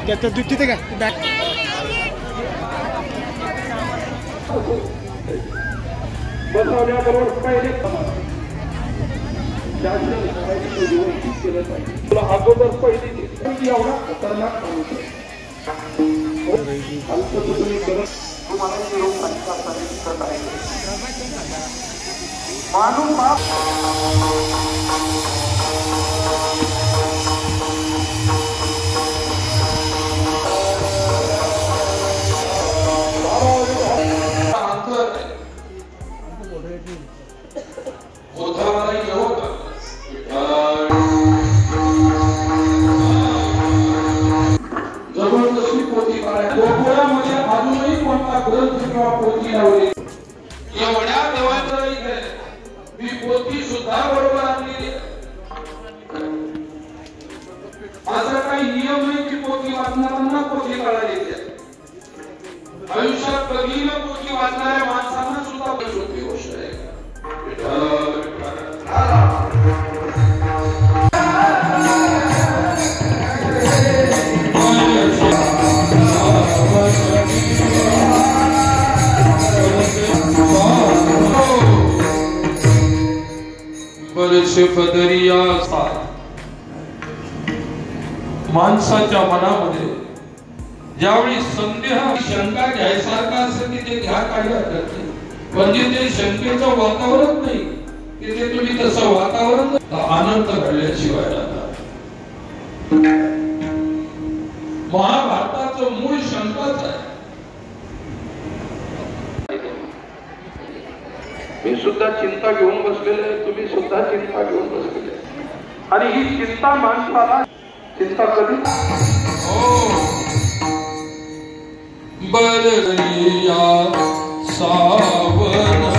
त्यात दूध तिथे का बॅग बसवण्याबरोबर पहिले तुला अगोदर पहिली एवढा खतरनाक मानून जबरदस्ती पोथी काढायची गोकुळामध्ये अजूनही कोणता ग्रंथ किंवा पोथी लावली एवढ्या देवाचं इथे मी पोथी सुद्धा बरोबर आणली असं काही नियम नाही की पोथी वाचणाऱ्यांना पोथी काढायला येते आयुष्यात कधीही पोथी वाचणाऱ्या माणसांना सुद्धा सोपी गोष्ट आहे माणसाच्या मनामध्ये ज्यावेळी संदेह शंका घ्यायसारखा असेल की ते घ्या काही हरकत नाही म्हणजे ते शंकेचं वातावरण नाही की ते तुम्ही तसं वातावरण आनंद घडल्याशिवाय महाभारताचं मूळ शंकाच आहे मी सुद्धा चिंता घेऊन बसलेले तुम्ही सुद्धा चिंता घेऊन बसलेले आणि ही चिंता माणसाला चिंता कधी बरया सावन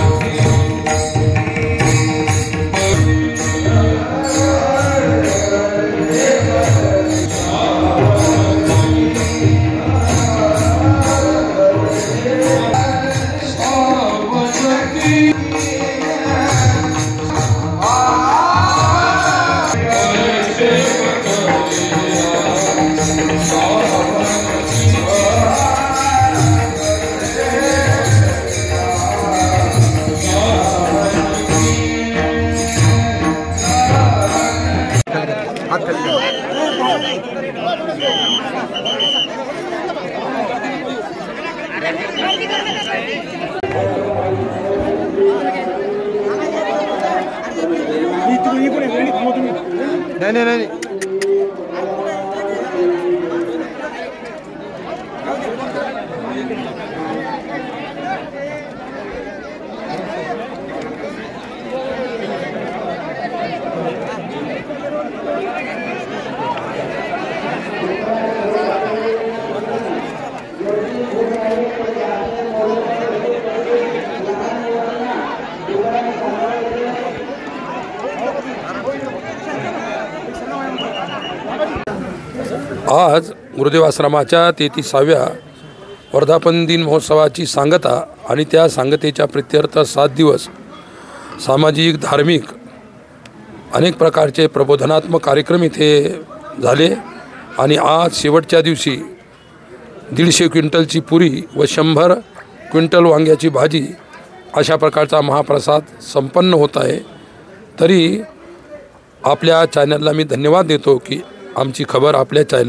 नहीं आज गुरुदेव आश्रमाच्या 33व्या वर्धापन दिन महोत्सवाची सांगता आणि त्या सांगतेच्या प्रित्यर्थ 7 दिवस सामाजिक धार्मिक अनेक प्रकारचे प्रबोधनात्मक कार्यक्रम इथे झाले आणि आज शेवटच्या दिवशी 150 क्विंटलची पुरी व 100 क्विंटल वांग्याची भाजी अशा प्रकारचा महाप्रसाद संपन्न होत आहे। तरी आपल्या चॅनलला मी धन्यवाद देतो की आमची खबर आपल्या चॅनल